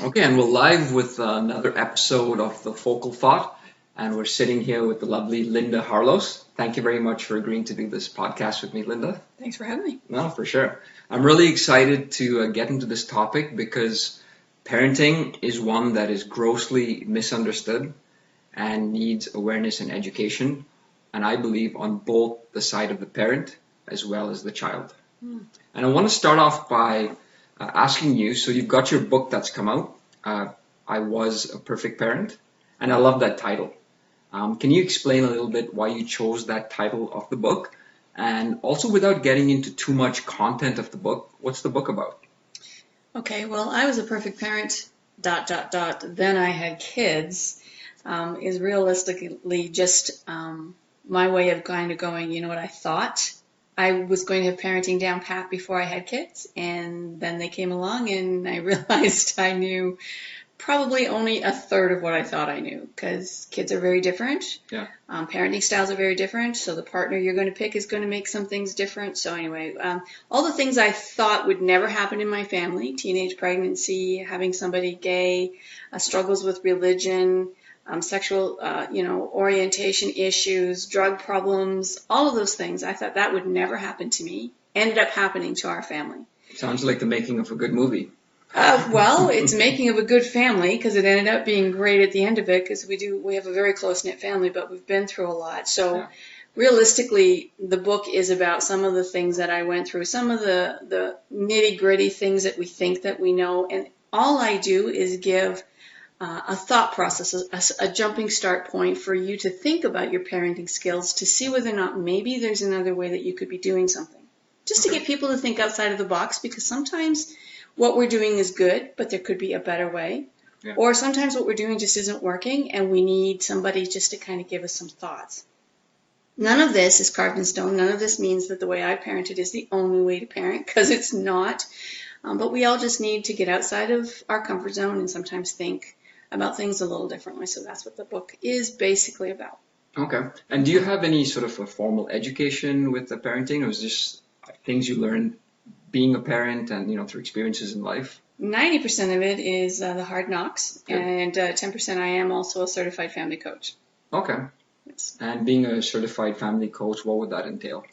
Okay, and we're live with another episode of The Focal Thought, and we're sitting here with the lovely Lynda Harlos. Thank you very much for agreeing to do this podcast with me, Lynda. Thanks for having me. No, for sure. I'm really excited to get into this topic because parenting is one that is grossly misunderstood and needs awareness and education, and I believe on both the side of the parent as well as the child. And I want to start off by asking you, so you've got your book that's come out, I Was a Perfect Parent, and I love that title. Can you explain a little bit why you chose that title of the book? And also, without getting into too much content of the book, what's the book about? Okay, well, I was a perfect parent, ... then I had kids, is realistically just my way of kind of going, you know what, I thought I was going to have parenting down pat before I had kids, and then they came along and I realized I knew probably only a third of what I thought I knew, because kids are very different. Yeah. Parenting styles are very different, so the partner you're going to pick is going to make some things different. So anyway, all the things I thought would never happen in my family, teenage pregnancy, having somebody gay, struggles with religion, sexual, orientation issues, drug problems, all of those things, I thought that would never happen to me, ended up happening to our family. Sounds like the making of a good movie. Well, it's making of a good family, because it ended up being great at the end of it, because we have a very close-knit family, but we've been through a lot. So Yeah. Realistically, the book is about some of the things that I went through, some of the nitty-gritty things that we think that we know, and all I do is give a thought process, a jumping start point for you to think about your parenting skills, to see whether or not maybe there's another way that you could be doing something. Just to get people to think outside of the box, because sometimes what we're doing is good, but there could be a better way. Yeah. Or sometimes what we're doing just isn't working, and we need somebody just to kind of give us some thoughts. None of this is carved in stone. None of this means that the way I parented is the only way to parent, because it's not. But we all just need to get outside of our comfort zone and sometimes think about things a little differently. So that's what the book is basically about. Okay. And do you have any sort of a formal education with the parenting, or is this things you learned being a parent and, through experiences in life? 90% of it is the hard knocks, Good. and 10% I am also a certified family coach. Okay. Yes. And being a certified family coach, what would that entail?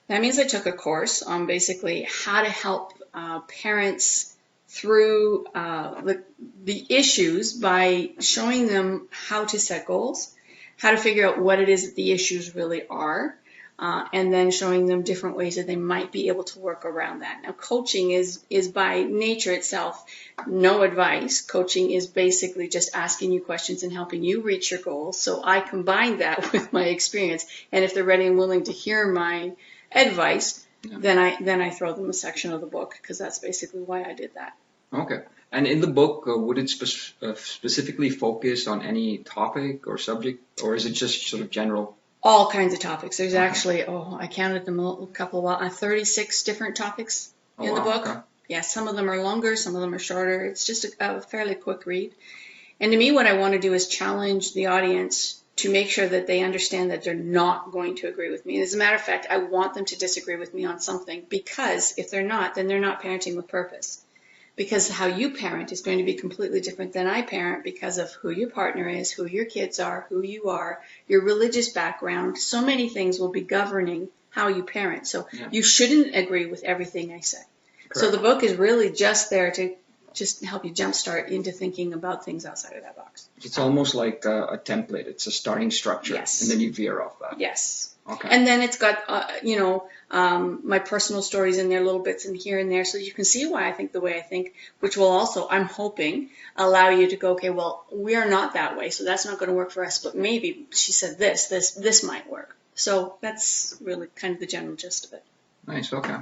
That means I took a course on basically how to help parents through the issues by showing them how to set goals, how to figure out what it is that the issues really are, and then showing them different ways that they might be able to work around that. Now, coaching is by nature itself no advice. Coaching is basically just asking you questions and helping you reach your goals. So I combine that with my experience, and if they're ready and willing to hear my advice, Yeah. then I throw them a section of the book, because that's basically why I did that. Okay. And in the book, would it specifically focus on any topic or subject, or is it just sort of general? All kinds of topics. There's actually, I counted them a couple of while, 36 different topics in the book. Okay. Yeah, some of them are longer, some of them are shorter. It's just a fairly quick read. And to me, what I want to do is challenge the audience to make sure that they understand that they're not going to agree with me. As a matter of fact, I want them to disagree with me on something, because if they're not, then they're not parenting with purpose. Because how you parent is going to be completely different than I parent, because of who your partner is, who your kids are, who you are, your religious background. So many things will be governing how you parent. So Yeah. you shouldn't agree with everything I say. Correct. So the book is really just there to just help you jumpstart into thinking about things outside of that box. It's almost like a template. It's a starting structure. Yes. And then you veer off that. Yes. Okay. And then it's got, my personal stories in there, little bits in here and there, so you can see why I think the way I think, which will also, I'm hoping, allow you to go, okay, well, we are not that way, so that's not going to work for us, but maybe she said this might work. So that's really kind of the general gist of it. Nice. Okay.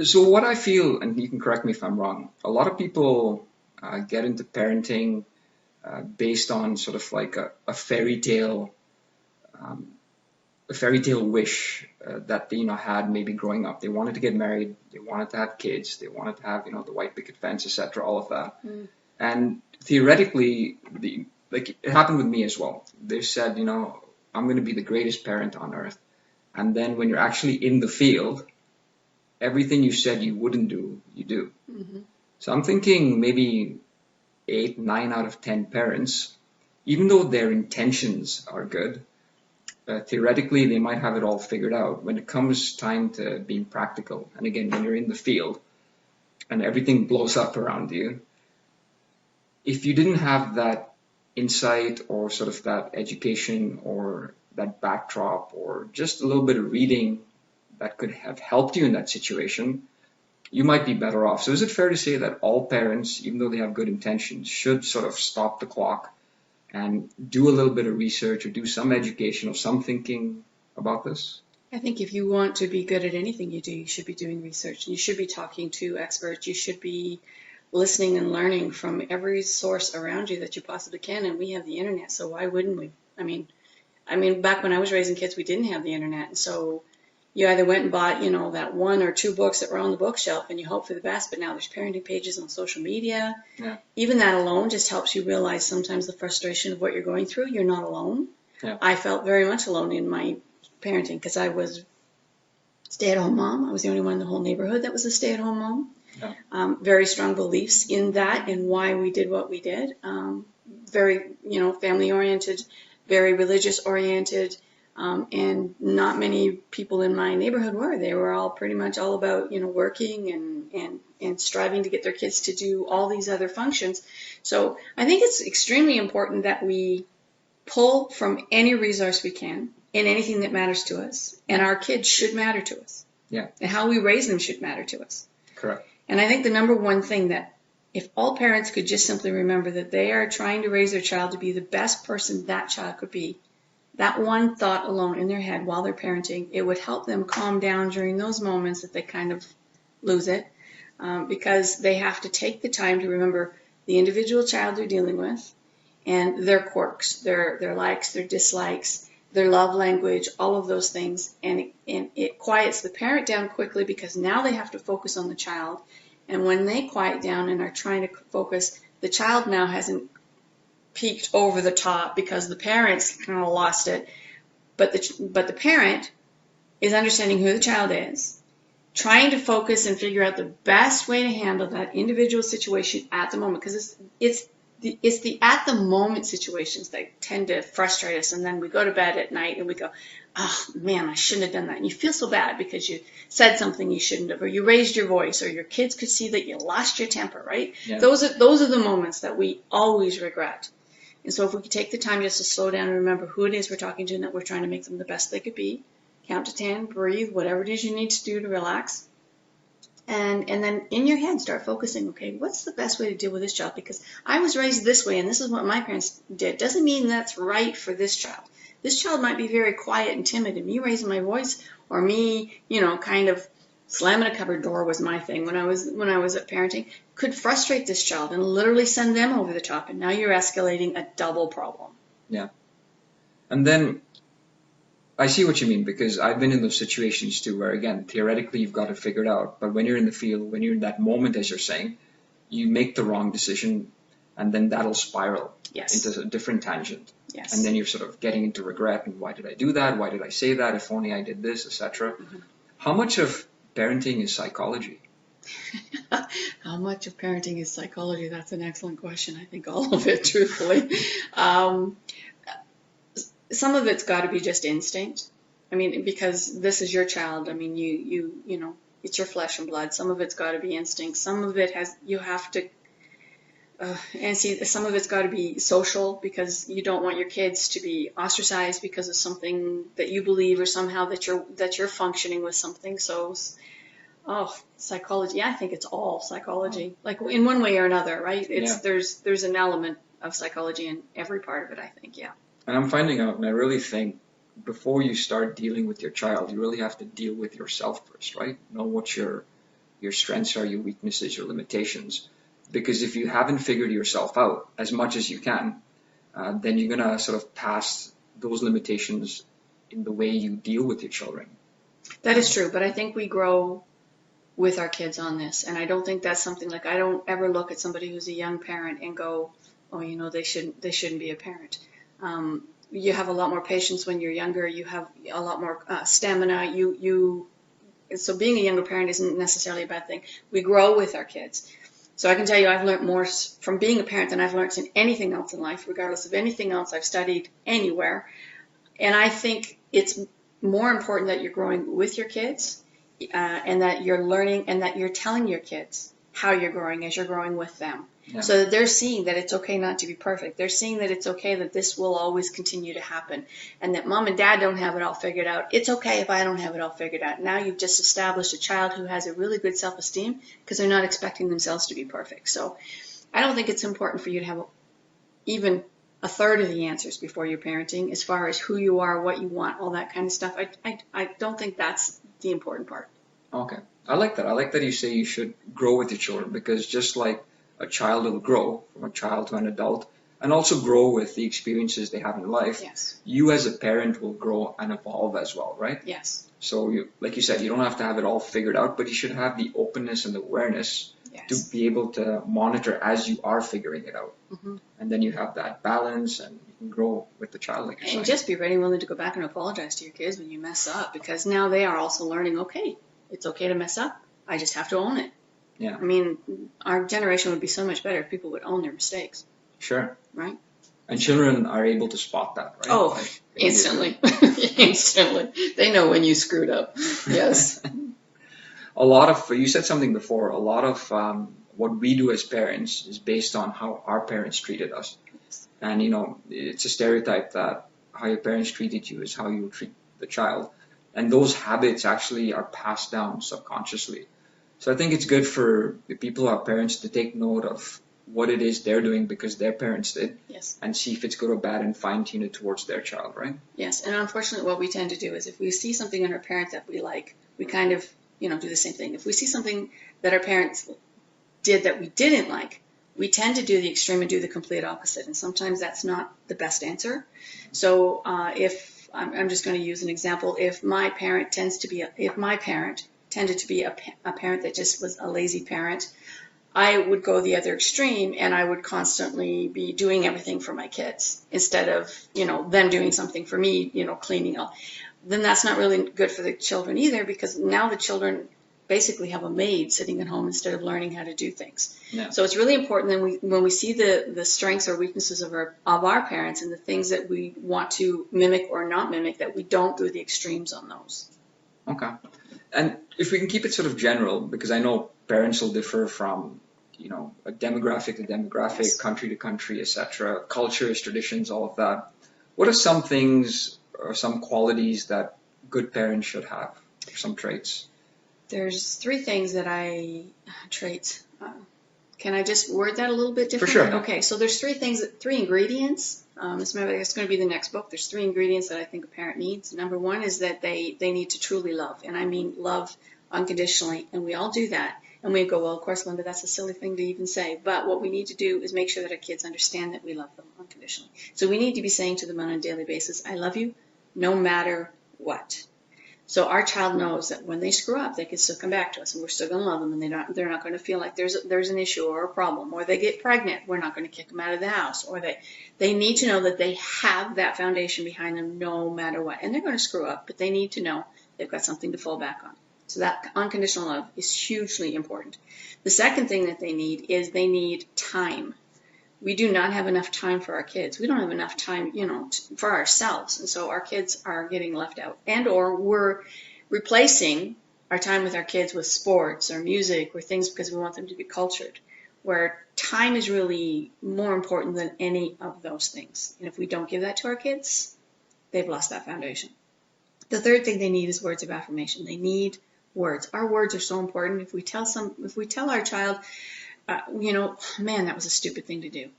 So what I feel, and you can correct me if I'm wrong, a lot of people get into parenting based on sort of like a fairy tale wish that they had maybe growing up. They wanted to get married, they wanted to have kids, they wanted to have the white picket fence, etc., all of that. And theoretically, it happened with me as well. They said, I'm going to be the greatest parent on earth. And then when you're actually in the field, everything you said you wouldn't do, you do. Mm-hmm. So I'm thinking maybe 8, 9 out of 10 parents, even though their intentions are good, theoretically they might have it all figured out. When it comes time to being practical, and again, when you're in the field and everything blows up around you, if you didn't have that insight or sort of that education or that backdrop or just a little bit of reading that could have helped you in that situation, you might be better off. So is it fair to say that all parents, even though they have good intentions, should sort of stop the clock and do a little bit of research or do some education or some thinking about this? I think if you want to be good at anything you do, you should be doing research. You should be talking to experts. You should be listening and learning from every source around you that you possibly can. And we have the internet, so why wouldn't we? I mean, back when I was raising kids, we didn't have the internet, and so you either went and bought, that 1 or 2 books that were on the bookshelf, and you hope for the best. But now there's parenting pages on social media. Yeah. Even that alone just helps you realize sometimes the frustration of what you're going through. You're not alone. Yeah. I felt very much alone in my parenting because I was stay-at-home mom. I was the only one in the whole neighborhood that was a stay-at-home mom. Yeah. Very strong beliefs in that and why we did what we did. Very, family-oriented, very religious-oriented, and not many people in my neighborhood were. They were all pretty much all about, working and striving to get their kids to do all these other functions. So I think it's extremely important that we pull from any resource we can in anything that matters to us. And our kids should matter to us. Yeah. And how we raise them should matter to us. Correct. And I think the number one thing that if all parents could just simply remember that they are trying to raise their child to be the best person that child could be, that one thought alone in their head while they're parenting, it would help them calm down during those moments that they kind of lose it, because they have to take the time to remember the individual child they're dealing with and their quirks, their likes, their dislikes, their love language, all of those things. And it quiets the parent down quickly because now they have to focus on the child. And when they quiet down and are trying to focus, the child now hasn't peaked over the top because the parents kind of lost it. But the parent is understanding who the child is, trying to focus and figure out the best way to handle that individual situation at the moment. Because it's the at the moment situations that tend to frustrate us. And then we go to bed at night and we go, oh man, I shouldn't have done that. And you feel so bad because you said something you shouldn't have, or you raised your voice, or your kids could see that you lost your temper, right? Yeah. Those are the moments that we always regret. And so if we could take the time just to slow down and remember who it is we're talking to and that we're trying to make them the best they could be, count to 10, breathe, whatever it is you need to do to relax. And then in your head start focusing, okay, what's the best way to deal with this child? Because I was raised this way and this is what my parents did. Doesn't mean that's right for this child. This child might be very quiet and timid, and me raising my voice or me, kind of slamming a cupboard door was my thing when I was at parenting, could frustrate this child and literally send them over the top. And now you're escalating a double problem. Yeah. And then I see what you mean, because I've been in those situations too, where again, theoretically you've got it figured out, but when you're in the field, when you're in that moment, as you're saying, you make the wrong decision, and then that'll spiral into a different tangent. Yes. And then you're sort of getting into regret, and why did I do that? Why did I say that? If only I did this, etc. Mm-hmm. How much of parenting is psychology? How much of parenting is psychology? That's an excellent question. I think all of it, truthfully. Some of it's got to be just instinct. I mean, because this is your child. I mean, you it's your flesh and blood. Some of it's got to be instinct. Some of it you have to, some of it's got to be social, because you don't want your kids to be ostracized because of something that you believe, or somehow that you're functioning with something. So, psychology. I think it's all psychology, like in one way or another, right? There's an element of psychology in every part of it, I think. Yeah. And I'm finding out, and I really think before you start dealing with your child, you really have to deal with yourself first, right? Know what your strengths are, your weaknesses, your limitations. Because if you haven't figured yourself out as much as you can, then you're going to sort of pass those limitations in the way you deal with your children. That is true, but I think we grow with our kids on this. And I don't think that's something, like, I don't ever look at somebody who's a young parent and go, oh, they shouldn't be a parent. You have a lot more patience when you're younger. You have a lot more stamina. So being a younger parent isn't necessarily a bad thing. We grow with our kids. So I can tell you I've learned more from being a parent than I've learned in anything else in life, regardless of anything else I've studied anywhere. And I think it's more important that you're growing with your kids, and that you're learning and that you're telling your kids how you're growing as you're growing with them. Yeah. So that they're seeing that it's okay not to be perfect. They're seeing that it's okay that this will always continue to happen, and that mom and dad don't have it all figured out. It's okay if I don't have it all figured out. Now you've just established a child who has a really good self-esteem because they're not expecting themselves to be perfect. So I don't think it's important for you to have even a third of the answers before you're parenting, as far as who you are, what you want, all that kind of stuff. I don't think that's the important part. Okay. I like that. I like that you say you should grow with your children, because just like a child will grow from a child to an adult and also grow with the experiences they have in life, Yes. you as a parent will grow and evolve as well, right? Yes. So you, like you said, you don't have to have it all figured out, but you should have the openness and the awareness to Yes. be able to monitor as you are figuring it out. Mm-hmm. And then you have that balance and you can grow with the child, like you're saying. And just be ready and willing to go back and apologize to your kids when you mess up, because now they are also learning, okay, it's okay to mess up. I just have to own it. Yeah. I mean, our generation would be so much better if people would own their mistakes, Sure. right? And children are able to spot that, right? Oh, Like, instantly. Instantly. They know when you screwed up. Yes. A lot of, you said something before, a lot of what we do as parents is based on how our parents treated us. And, you know, it's a stereotype that how your parents treated you is how you treat the child. And those habits actually are passed down subconsciously. So I think it's good for the people who are parents to take note of what it is they're doing because their parents did, Yes. and see if it's good or bad and fine tune it towards their child, right? Yes. And unfortunately, what we tend to do is if we see something in our parents that we like, we kind of, do the same thing. If we see something that our parents did that we didn't like, we tend to do the extreme and do the complete opposite. And sometimes that's not the best answer. So if I'm just going to use an example, if my parent tended to be a parent that just was a lazy parent, I would go the other extreme, and I would constantly be doing everything for my kids instead of, them doing something for me, cleaning up. Then that's not really good for the children either, because now the children basically have a maid sitting at home instead of learning how to do things. Yeah. So it's really important that when we see the strengths or weaknesses of our parents and the things that we want to mimic or not mimic, that we don't do the extremes on those. Okay. And if we can keep it sort of general, because I know parents will differ from, a demographic to demographic, Yes. country to country, etc., cultures, traditions, all of that. What are some things or some qualities that good parents should have, or some traits? There's three things that traits. Can I just word that a little bit For differently? sure. Okay, so there's three ingredients. It's going to be the next book. There's three ingredients that I think a parent needs. Number one is that they need to truly love, and I mean love unconditionally, and we all do that. And we go, well, of course, Lynda, that's a silly thing to even say. But what we need to do is make sure that our kids understand that we love them unconditionally. So we need to be saying to them on a daily basis, I love you no matter what. So our child knows that when they screw up, they can still come back to us, and we're still going to love them, and they're not going to feel like there's an issue or a problem, or they get pregnant, we're not going to kick them out of the house, or they need to know that they have that foundation behind them no matter what. And they're going to screw up, but they need to know they've got something to fall back on. So that unconditional love is hugely important. The second thing that they need time. We do not have enough time for our kids. We don't have enough time, for ourselves. And so our kids are getting left out. And or we're replacing our time with our kids with sports or music or things because we want them to be cultured, where time is really more important than any of those things. And if we don't give that to our kids, they've lost that foundation. The third thing they need is words of affirmation. They need words. Our words are so important. If we tell our child, man, that was a stupid thing to do,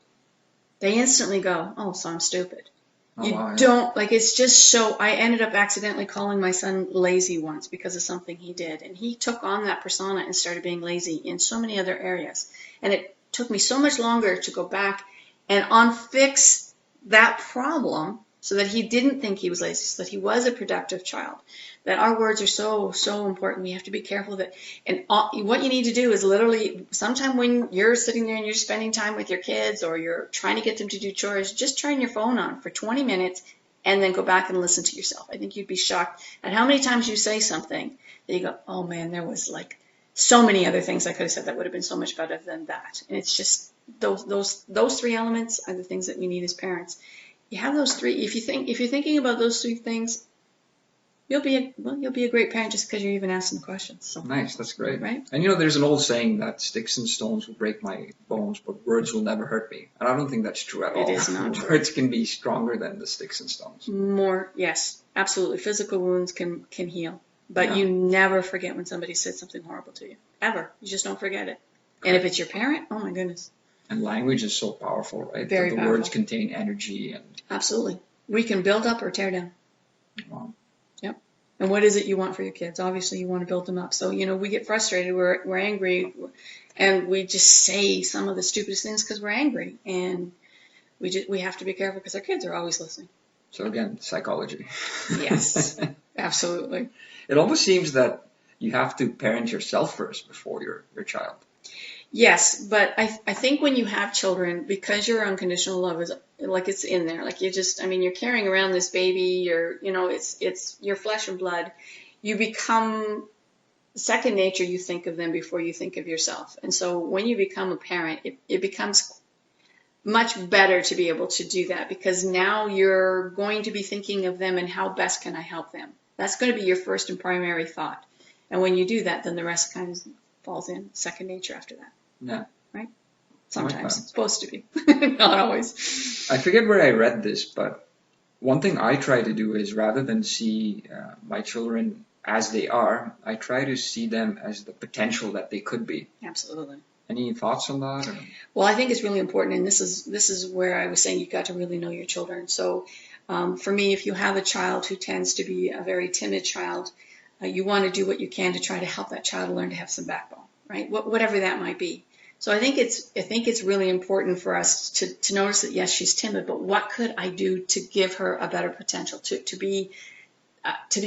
they instantly go, oh, so I'm stupid. It's just so, I ended up accidentally calling my son lazy once because of something he did. And he took on that persona and started being lazy in so many other areas. And it took me so much longer to go back and unfix that problem so that he didn't think he was lazy, so that he was a productive child. That our words are so, so important. We have to be careful of it. And what you need to do is literally, sometime when you're sitting there and you're spending time with your kids or you're trying to get them to do chores, just turn your phone on for 20 minutes and then go back and listen to yourself. I think you'd be shocked at how many times you say something that you go, oh man, there was like so many other things I could have said that would have been so much better than that. And it's just those three elements are the things that we need as parents. You have those three. If you're thinking about those three things, you'll be a great parent just because you're even asking the questions. So Nice, that's great. right? And there's an old saying that sticks and stones will break my bones, but words will never hurt me. And I don't think that's true at all. It is not true. Words can be stronger than the sticks and stones. More, yes, absolutely. Physical wounds can heal, but you never forget when somebody said something horrible to you. Ever. You just don't forget it. And if it's your parent, oh my goodness. And language is so powerful, right? Very the powerful. words contain energy and Absolutely. We can build up or tear down. wow. Yep. And what is it you want for your kids? Obviously, you want to build them up. So, we get frustrated, we're angry, and we just say some of the stupidest things because we're angry. And we have to be careful because our kids are always listening. So again, psychology. Yes, absolutely. It almost seems that you have to parent yourself first before your child. Yes, but I think when you have children, because your unconditional love is like it's in there, like you're carrying around this baby, it's your flesh and blood. You become second nature. You think of them before you think of yourself. And so when you become a parent, it becomes much better to be able to do that because now you're going to be thinking of them and how best can I help them. That's going to be your first and primary thought. And when you do that, then the rest kind of falls in second nature after that. Yeah. Right? I like Sometimes. that. It's supposed to be. Not always. I forget where I read this, but one thing I try to do is rather than see my children as they are, I try to see them as the potential that they could be. Absolutely. Any thoughts on that? Or? Well, I think it's really important, and this is where I was saying you've got to really know your children. So for me, if you have a child who tends to be a very timid child, you want to do what you can to try to help that child learn to have some backbone, right? Whatever that might be. So I think it's really important for us to notice that yes, she's timid, but what could I do to give her a better potential to be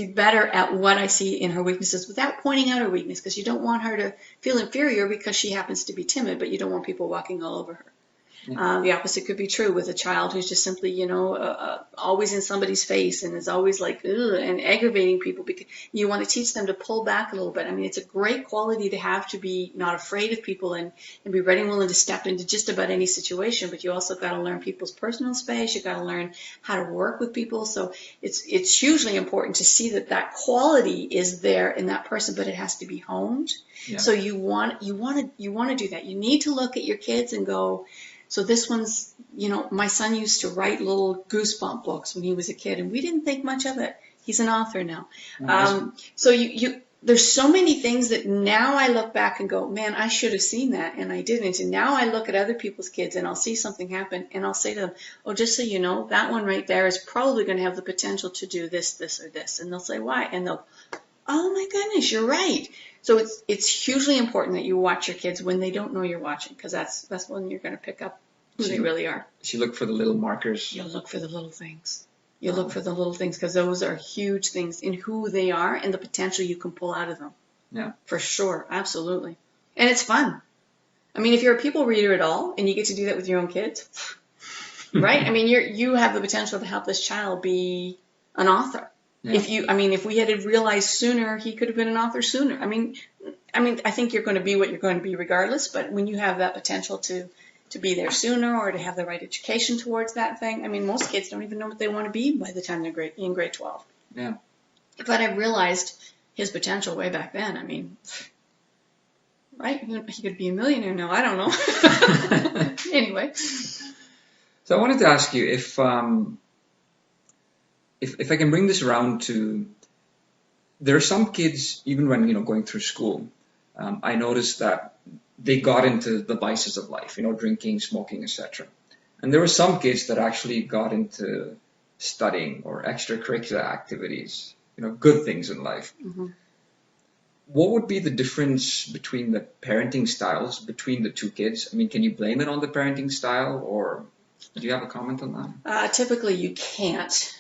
better at what I see in her weaknesses without pointing out her weakness, because you don't want her to feel inferior because she happens to be timid, but you don't want people walking all over her. The opposite could be true with a child who's just simply, always in somebody's face and is always like, ugh, and aggravating people. Because you want to teach them to pull back a little bit. I mean, it's a great quality to have, to be not afraid of people and be ready and willing to step into just about any situation. But you also got to learn people's personal space. You got to learn how to work with people. So it's hugely important to see that quality is there in that person, but it has to be honed. Yeah. So you want to do that. You need to look at your kids and go, so this one's, my son used to write little goosebump books when he was a kid, and we didn't think much of it. He's an author now. So there's so many things that now I look back and go, man, I should have seen that, and I didn't. And now I look at other people's kids, and I'll see something happen, and I'll say to them, oh, just so you know, that one right there is probably going to have the potential to do this, this, or this. And they'll say, why? And they'll, oh, my goodness, you're right. So it's hugely important that you watch your kids when they don't know you're watching, because that's when you're going to pick up who they really are. So you look for the little markers. You'll look for the little things. You look for the little things, because those are huge things in who they are and the potential you can pull out of them. Yeah. For sure. Absolutely. And it's fun. I mean, if you're a people reader at all and you get to do that with your own kids, right? I mean, you have the potential to help this child be an author. Yeah. If we had realized sooner, he could have been an author sooner. I mean, I think you're going to be what you're going to be regardless, but when you have that potential to be there sooner or to have the right education towards that thing, I mean, most kids don't even know what they want to be by the time they're in grade 12. Yeah. But I realized his potential way back then. I mean, right? He could be a millionaire now. I don't know. Anyway. So I wanted to ask you if I can bring this around to, there are some kids, even when, going through school, I noticed that they got into the vices of life, drinking, smoking, etc. And there were some kids that actually got into studying or extracurricular activities, good things in life. Mm-hmm. What would be the difference between the parenting styles between the two kids? I mean, can you blame it on the parenting style, or do you have a comment on that? Typically, you can't.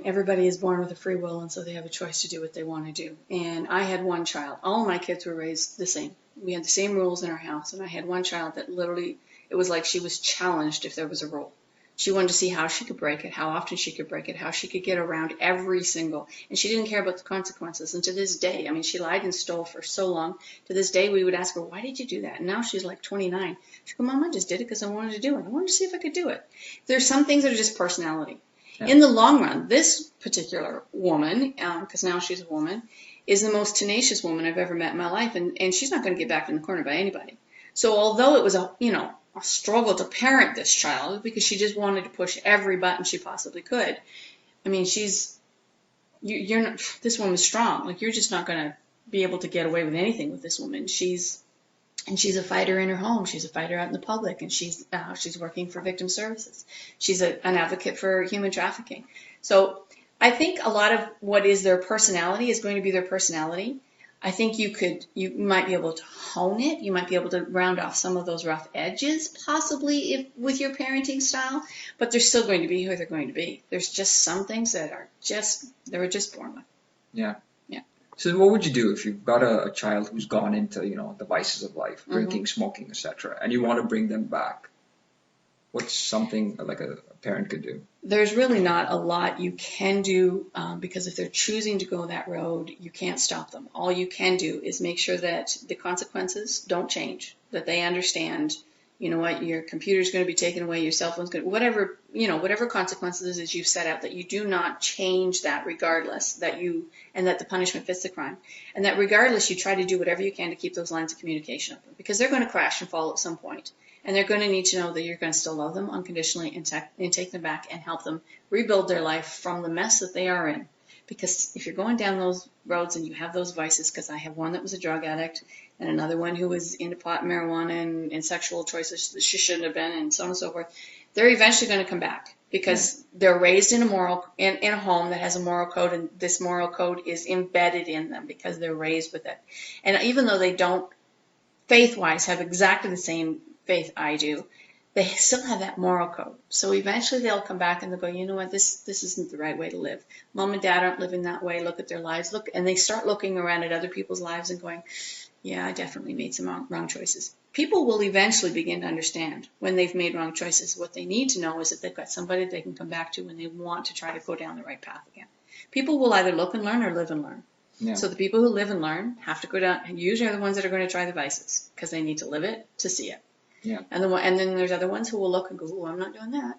Everybody is born with a free will, and so they have a choice to do what they want to do. And I had one child. All my kids were raised the same. We had the same rules in our house, and I had one child that literally, it was like she was challenged if there was a rule. She wanted to see how she could break it, how often she could break it, how she could get around every single, and she didn't care about the consequences. And to this day, I mean, she lied and stole for so long. To this day, we would ask her, why did you do that? And now she's like 29. She goes, Mom, I just did it because I wanted to do it. I wanted to see if I could do it. There's some things that are just personality. Yeah. In the long run, this particular woman, because now she's a woman, is the most tenacious woman I've ever met in my life. And she's not going to get backed in the corner by anybody. So although it was a struggle to parent this child because she just wanted to push every button she possibly could. I mean, you're not, this woman's strong. Like, you're just not going to be able to get away with anything with this woman. She's a fighter in her home. She's a fighter out in the public, and she's working for victim services. She's an advocate for human trafficking. So I think a lot of what is their personality is going to be their personality. I think you might be able to hone it. You might be able to round off some of those rough edges, possibly with your parenting style, but they're still going to be who they're going to be. There's just some things that they were just born with. Yeah. Yeah. So what would you do if you've got a child who's gone into, the vices of life, drinking, smoking, etc., and you want to bring them back? What's something like a parent could do? There's really not a lot you can do because if they're choosing to go that road, you can't stop them. All you can do is make sure that the consequences don't change, that they understand, your computer's going to be taken away, your cell phone's going to, whatever consequences is you've set out, that you do not change that regardless, and that the punishment fits the crime. And that regardless, you try to do whatever you can to keep those lines of communication open, because they're going to crash and fall at some point. And they're going to need to know that you're going to still love them unconditionally and take them back and help them rebuild their life from the mess that they are in. Because if you're going down those roads and you have those vices, because I have one that was a drug addict and another one who was into pot and marijuana and sexual choices that she shouldn't have been, and so on and so forth, they're eventually going to come back because they're raised in a home that has a moral code, and this moral code is embedded in them because they're raised with it. And even though they don't, faith-wise, have exactly the same faith I do, they still have that moral code. So eventually they'll come back and they'll go, you know what, this isn't the right way to live. Mom and Dad aren't living that way. Look at their lives. And they start looking around at other people's lives and going, yeah, I definitely made some wrong choices. People will eventually begin to understand when they've made wrong choices. What they need to know is that they've got somebody they can come back to when they want to try to go down the right path again. People will either look and learn or live and learn. Yeah. So the people who live and learn have to go down, and usually are the ones that are going to try the vices because they need to live it to see it. Yeah. And then there's other ones who will look and go, oh, I'm not doing that.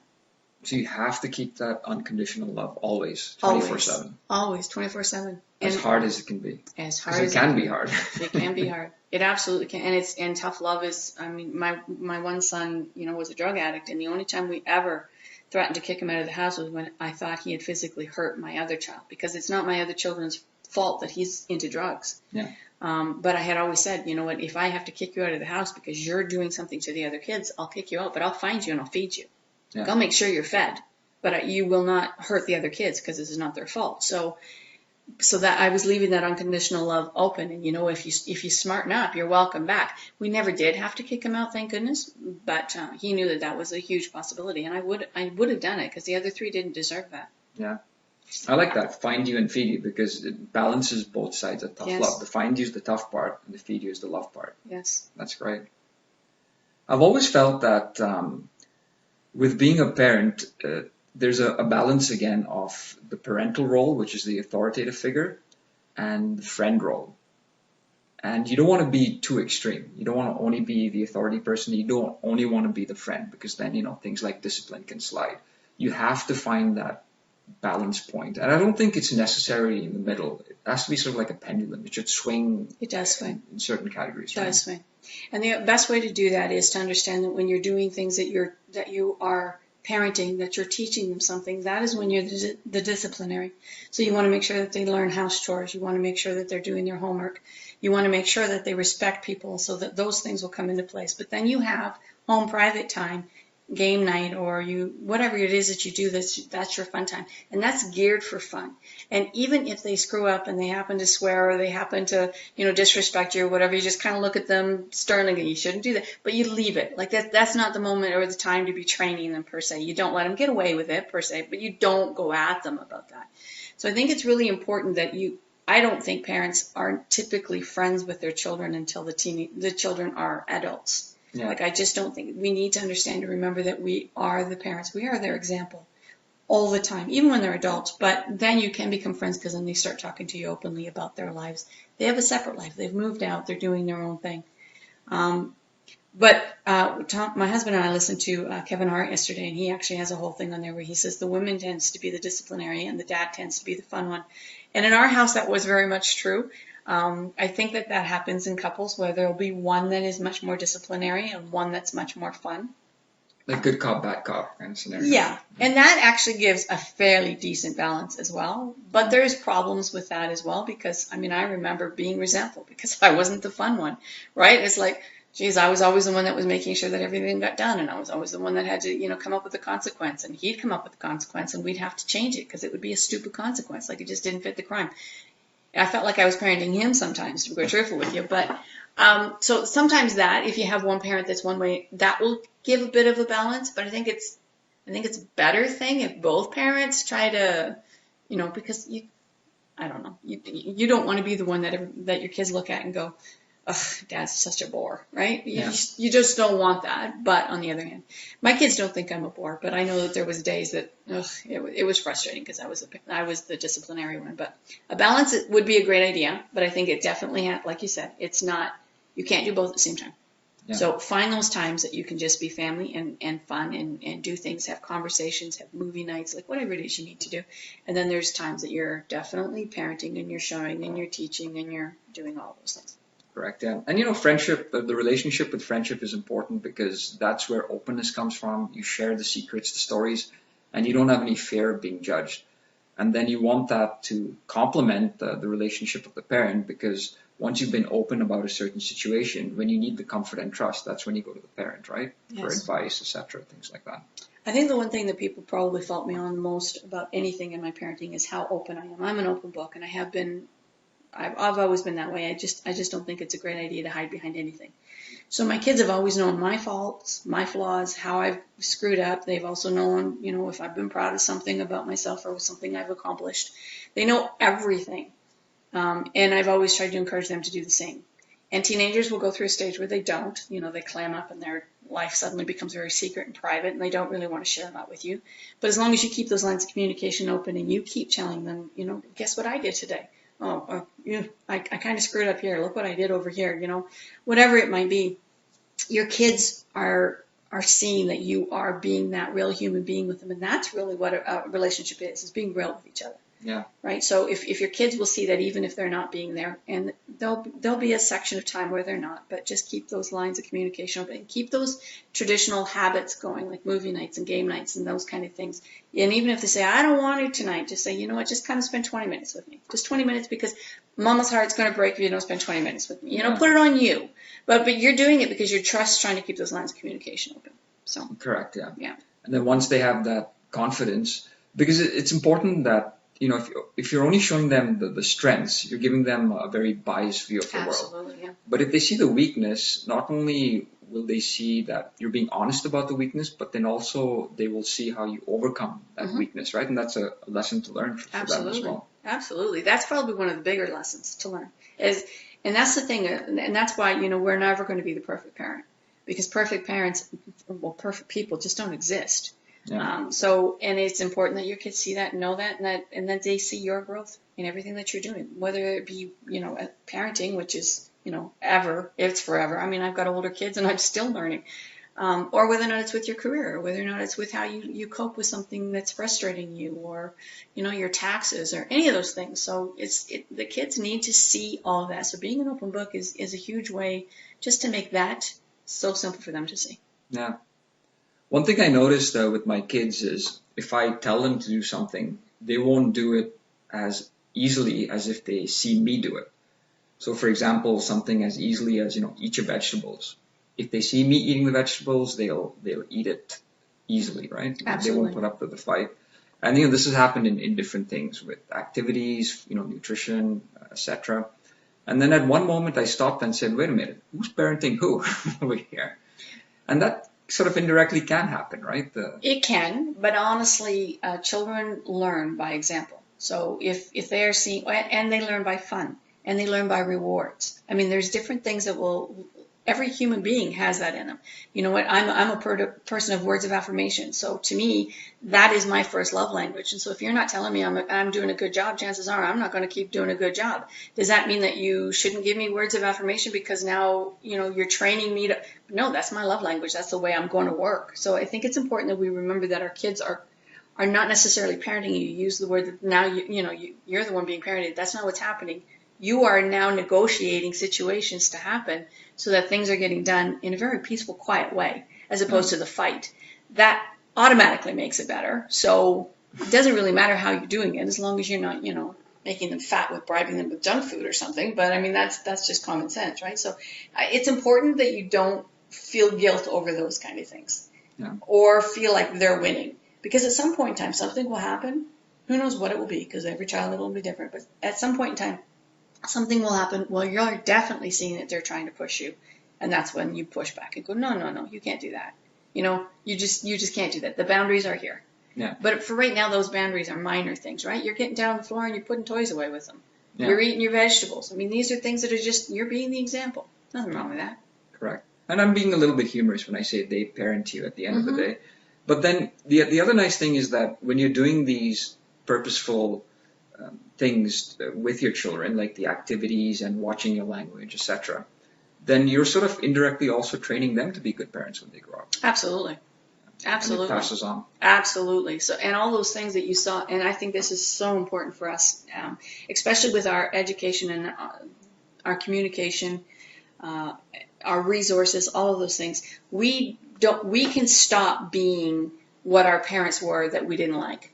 So you have to keep that unconditional love always, 24/7. Always, 24/7. As hard as it can be. As hard as it can be hard. It can be hard. It absolutely can. And tough love is, I mean, my one son, was a drug addict, and the only time we ever threatened to kick him out of the house was when I thought he had physically hurt my other child, because it's not my other children's fault that he's into drugs. Yeah. But I had always said, you know what, if I have to kick you out of the house because you're doing something to the other kids, I'll kick you out, but I'll find you and I'll feed you. Yeah. Like, I'll make sure you're fed, but you will not hurt the other kids because this is not their fault. So that I was leaving that unconditional love open, and if you smarten up, you're welcome back. We never did have to kick him out, thank goodness, but he knew that was a huge possibility, and I would have done it because the other three didn't deserve that. Yeah. I like that, find you and feed you, because it balances both sides of tough love. The find you is the tough part, and the feed you is the love part. Yes. That's great. I've always felt that with being a parent, there's a balance again of the parental role, which is the authoritative figure, and the friend role. And you don't want to be too extreme. You don't want to only be the authority person. You don't only want to be the friend, because then, things like discipline can slide. You have to find that balance point, and I don't think it's necessarily in the middle. It has to be sort of like a pendulum. It should swing. It does swing in certain categories. It does swing, and the best way to do that is to understand that when you're doing things that you are parenting, that you're teaching them something, that is when you're the disciplinary. So you want to make sure that they learn house chores. You want to make sure that they're doing their homework. You want to make sure that they respect people, so that those things will come into place. But then you have home private time, game night, or whatever it is that you do, that's your fun time, and that's geared for fun. And even if they screw up and they happen to swear, or they happen to disrespect you or whatever, you just kind of look at them sternly. You shouldn't do that, but you leave it. Like that's not the moment or the time to be training them per se. You don't let them get away with it per se, but you don't go at them about that. So I think it's really important that I don't think parents are typically friends with their children until the children are adults. Yeah. Like, I just don't think we need to understand and remember that we are the parents. We are their example all the time, even when they're adults. But then you can become friends because then they start talking to you openly about their lives. They have a separate life. They've moved out. They're doing their own thing. My husband and I listened to Kevin Hart yesterday, and he actually has a whole thing on there where he says the woman tends to be the disciplinary and the dad tends to be the fun one. And in our house, that was very much true. I think that happens in couples where there'll be one that is much more disciplinary and one that's much more fun. Like good cop, bad cop kind of scenario. Yeah, and that actually gives a fairly decent balance as well. But there's problems with that as well because, I mean, I remember being resentful because I wasn't the fun one, right? It's like, geez, I was always the one that was making sure that everything got done, and I was always the one that had to, come up with the consequence, and he'd come up with the consequence, and we'd have to change it because it would be a stupid consequence, like it just didn't fit the crime. I felt like I was parenting him sometimes, to be truthful with you. But so sometimes that, if you have one parent that's one way, that will give a bit of a balance. But I think it's a better thing if both parents try to, because I don't know, you don't want to be the one that your kids look at and go, ugh, dad's such a bore, right? Yeah. You just don't want that. But on the other hand, my kids don't think I'm a bore, but I know that there was days that it was frustrating because I was the disciplinary one. But a balance would be a great idea, but I think it definitely, like you said, it's not, you can't do both at the same time. Yeah. So find those times that you can just be family and fun and do things, have conversations, have movie nights, like whatever it is you need to do. And then there's times that you're definitely parenting and you're showing and you're teaching and you're doing all those things. Correct, yeah. And friendship, the relationship with friendship is important because that's where openness comes from. You share the secrets, the stories, and you don't have any fear of being judged. And then you want that to complement the relationship of the parent because once you've been open about a certain situation, when you need the comfort and trust, that's when you go to the parent, right? Yes. For advice, etc., things like that. I think the one thing that people probably fault me on most about anything in my parenting is how open I am. I'm an open book, and I have been. I've always been that way. I just don't think it's a great idea to hide behind anything. So my kids have always known my faults, my flaws, how I've screwed up. They've also known, if I've been proud of something about myself or something I've accomplished. They know everything. And I've always tried to encourage them to do the same. And teenagers will go through a stage where they don't. They clam up and their life suddenly becomes very secret and private, and they don't really want to share that with you. But as long as you keep those lines of communication open and you keep telling them, guess what I did today? I kind of screwed up here. Look what I did over here. Whatever it might be, your kids are seeing that you are being that real human being with them, and that's really what a relationship is being real with each other. Yeah. Right. So if your kids will see that even if they're not being there, and there'll be a section of time where they're not, but just keep those lines of communication open and keep those traditional habits going, like movie nights and game nights and those kind of things. And even if they say, I don't want to tonight, just say, you know what, just kind of spend 20 minutes with me. Just 20 minutes because mama's heart's going to break if you don't spend 20 minutes with me. Put it on you. But you're doing it because you're trying to keep those lines of communication open. So. Correct. Yeah. Yeah. And then once they have that confidence, because it's important that, if you're only showing them the strengths, you're giving them a very biased view of the world. Absolutely, yeah. But if they see the weakness, not only will they see that you're being honest about the weakness, but then also they will see how you overcome that weakness, right? And that's a lesson to learn for them as well. Absolutely. That's probably one of the bigger lessons to learn. And that's the thing, and that's why, we're never going to be the perfect parent. Because perfect people just don't exist. Yeah. And it's important that your kids see that, know that, and that they see your growth in everything that you're doing, whether it be, parenting, which is, it's forever. I mean, I've got older kids and I'm still learning, or whether or not it's with your career, or whether or not it's with how you cope with something that's frustrating you, or, your taxes, or any of those things. So the kids need to see all of that. So being an open book is a huge way just to make that so simple for them to see. Yeah. One thing I noticed with my kids is if I tell them to do something, they won't do it as easily as if they see me do it. So, for example, something as easily as, eat your vegetables. If they see me eating the vegetables, they'll eat it easily, right? Absolutely. They won't put up with the fight. And, this has happened in different things with activities, nutrition, etc. And then at one moment I stopped and said, wait a minute, who's parenting who over here? And that sort of indirectly can happen, right? It can, but honestly, children learn by example. So if they're seeing, and they learn by fun, and they learn by rewards. I mean, there's different things that will Every human being has that in them. You know what? I'm a person of words of affirmation. So to me, that is my first love language. And so if you're not telling me I'm doing a good job, chances are I'm not going to keep doing a good job. Does that mean that you shouldn't give me words of affirmation because now, you're training me to, no, that's my love language. That's the way I'm going to work. So I think it's important that we remember that our kids are not necessarily parenting you. You use the word that now you're the one being parented. That's not what's happening. You are now negotiating situations to happen so that things are getting done in a very peaceful, quiet way, as opposed to the fight. That automatically makes it better. So it doesn't really matter how you're doing it, as long as you're not, making them fat with bribing them with junk food or something. But I mean, that's just common sense, right? So it's important that you don't feel guilt over those kind of things, or feel like they're winning, because at some point in time, something will happen. Who knows what it will be? Because every child will be different. But at some point in time, something will happen. Well, you're definitely seeing that they're trying to push you, and that's when you push back and go, no, you can't do that. You just can't do that. The boundaries are here. Yeah. But for right now, those boundaries are minor things, right? You're getting down on the floor and you're putting toys away with them. Yeah. You're eating your vegetables. I mean, these are things that are just, you're being the example. Nothing wrong with that. Correct. And I'm being a little bit humorous when I say they parent you at the end of the day. But then the other nice thing is that when you're doing these purposeful things with your children, like the activities and watching your language, etc., then you're sort of indirectly also training them to be good parents when they grow up. Absolutely. Absolutely. And it passes on. Absolutely. So, and all those things that you saw, and I think this is so important for us, especially with our education and our communication, our resources, all of those things. We can stop being what our parents were that we didn't like,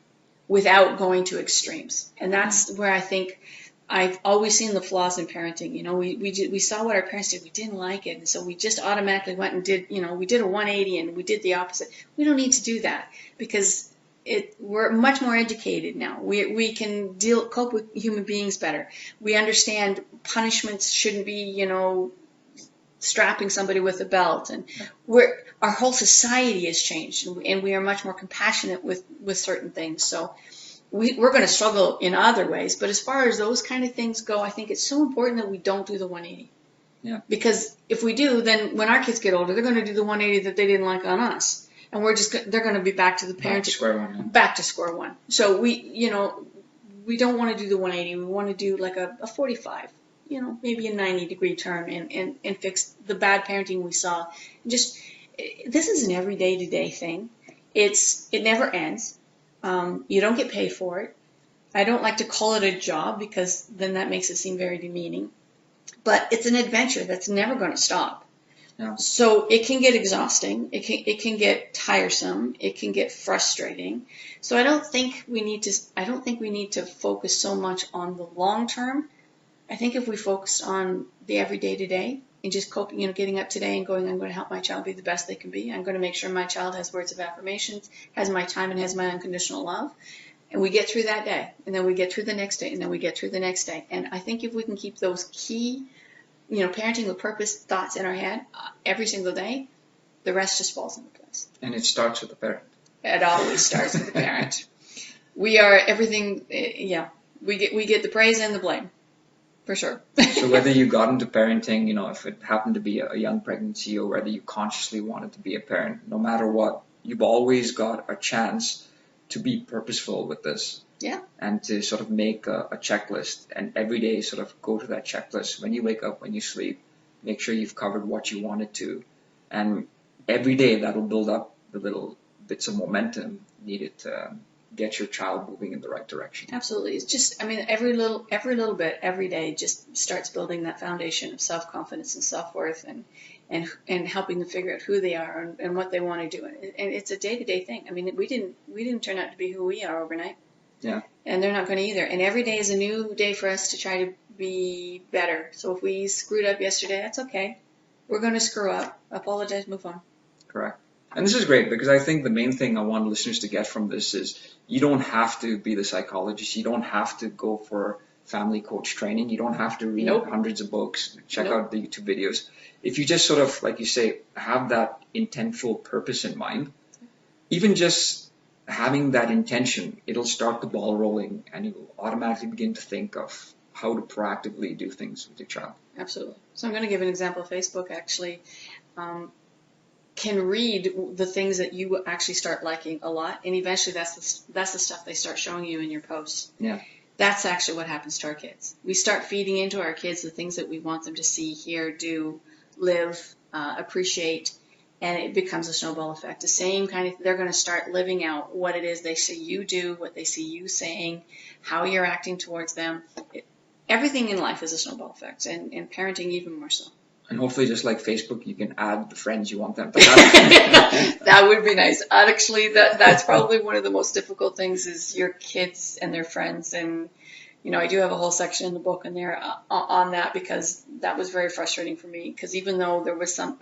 without going to extremes. And that's where I think I've always seen the flaws in parenting. We saw what our parents did. We didn't like it. And so we just automatically went and did, we did a 180 and we did the opposite. We don't need to do that, because we're much more educated now. We can cope with human beings better. We understand punishments shouldn't be, strapping somebody with a belt, and our whole society has changed, and we are much more compassionate with certain things. So we're going to struggle in other ways, but as far as those kind of things go, I think it's so important that we don't do the 180. Yeah. Because if we do, then when our kids get older, they're going to do the 180 that they didn't like on us, and they're going to be back to the parenting. Back to square one. So we don't want to do the 180. We want to do like a 45. Maybe a 90-degree turn and fix the bad parenting we saw. This is an everyday to-day thing. It never ends. You don't get paid for it. I don't like to call it a job, because then that makes it seem very demeaning. But it's an adventure that's never going to stop. Yeah. So it can get exhausting. It can get tiresome. It can get frustrating. So I don't think we need to focus so much on the long term. I think if we focus on the everyday today and just coping, getting up today and going, I'm going to help my child be the best they can be. I'm going to make sure my child has words of affirmations, has my time, and has my unconditional love. And we get through that day, and then we get through the next day, and then we get through the next day. And I think if we can keep those key, parenting with purpose thoughts in our head every single day, the rest just falls into place. And it starts with the parent. It always starts with the parent. We are everything. Yeah, we get the praise and the blame. For sure. So whether you got into parenting, if it happened to be a young pregnancy, or whether you consciously wanted to be a parent, no matter what, you've always got a chance to be purposeful with this. Yeah. And to sort of make a checklist, and every day sort of go to that checklist. When you wake up, when you sleep, make sure you've covered what you wanted to. And every day that'll build up the little bits of momentum needed to get your child moving in the right direction. Absolutely. It's just, every little bit, every day just starts building that foundation of self-confidence and self-worth, and helping them figure out who they are and what they want to do. And it's a day-to-day thing. We didn't turn out to be who we are overnight. Yeah. And they're not going to either. And every day is a new day for us to try to be better. So if we screwed up yesterday, that's okay. We're going to screw up, apologize, move on. Correct. And this is great, because I think the main thing I want listeners to get from this is you don't have to be the psychologist. You don't have to go for family coach training. You don't have to read hundreds of books, check out the YouTube videos. If you just sort of, like you say, have that intentful purpose in mind, even just having that intention, it'll start the ball rolling, and you'll automatically begin to think of how to proactively do things with your child. Absolutely. So I'm going to give an example. Facebook actually can read the things that you actually start liking a lot, and eventually that's the stuff they start showing you in your posts. Yeah. That's actually what happens to our kids. We start feeding into our kids the things that we want them to see, hear, do, live, appreciate, and it becomes a snowball effect. The same kind of, they're going to start living out what it is they see you do, what they see you saying, how you're acting towards them. Everything in life is a snowball effect, and parenting even more so. And hopefully, just like Facebook, you can add the friends you want them to have. That would be nice. Actually, that's probably one of the most difficult things is your kids and their friends. And, I do have a whole section in the book in there on that, because that was very frustrating for me. Because even though there was some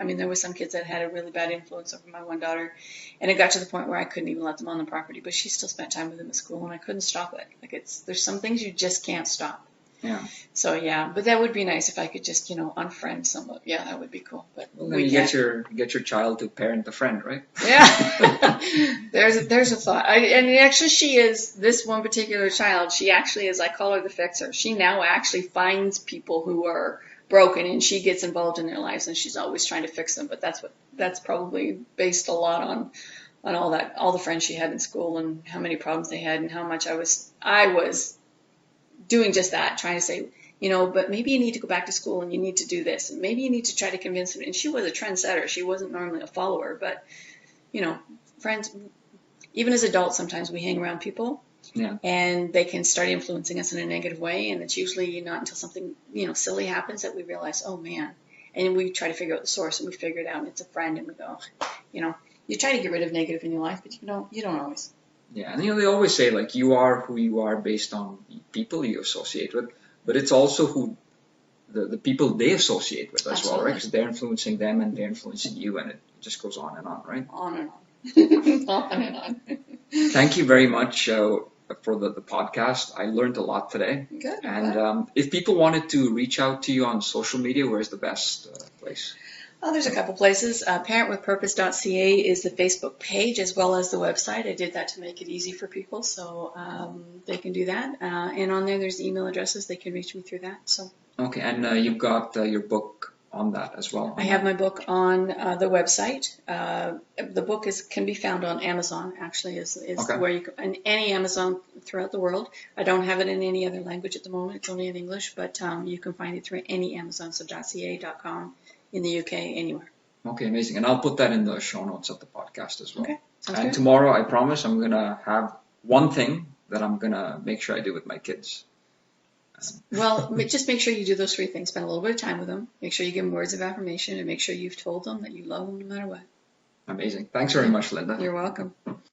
kids that had a really bad influence over my one daughter, and it got to the point where I couldn't even let them on the property, but she still spent time with them at school, and I couldn't stop it. Like, there's some things you just can't stop. Yeah. So yeah, but that would be nice if I could just, unfriend someone. Yeah, that would be cool. But well, then you get your child to parent a friend, right? Yeah. there's a thought. And actually, she is this one particular child. She actually is. I call her the fixer. She now actually finds people who are broken, and she gets involved in their lives, and she's always trying to fix them. But that's probably based a lot on all the friends she had in school, and how many problems they had, and how much I was doing just that, trying to say, but maybe you need to go back to school and you need to do this, and maybe you need to try to convince them. And she was a trendsetter. She wasn't normally a follower, but, friends, even as adults, sometimes we hang around people, and they can start influencing us in a negative way. And it's usually not until something, silly happens that we realize, oh man, and we try to figure out the source, and we figure it out, and it's a friend, and we go, you try to get rid of negative in your life, but you don't always. Yeah, and they always say, like, you are who you are based on the people you associate with, but it's also who the people they associate with as Absolutely. well, right? Because they're influencing them and they're influencing you, and it just goes on and on, right? On and on. On and on. Thank you very much for the podcast. I learned a lot today. Good. And if people wanted to reach out to you on social media, where's the best place? Well, there's a couple places. Parentwithpurpose.ca is the Facebook page as well as the website. I did that to make it easy for people, so they can do that. And on there's email addresses. They can reach me through that. So. Okay, and you've got your book on that as well. I have my book on the website. The book can be found on Amazon. Actually, is okay. Where you can, in any Amazon throughout the world. I don't have it in any other language at the moment. It's only in English, but you can find it through any Amazon, so .ca.com. In the UK, anywhere. Okay, amazing. And I'll put that in the show notes of the podcast as well. Okay, sounds and good. Tomorrow, I promise, I'm going to have one thing that I'm going to make sure I do with my kids. Well, just make sure you do those 3 things. Spend a little bit of time with them. Make sure you give them words of affirmation, and make sure you've told them that you love them no matter what. Amazing. Thanks very much, Lynda. You're welcome.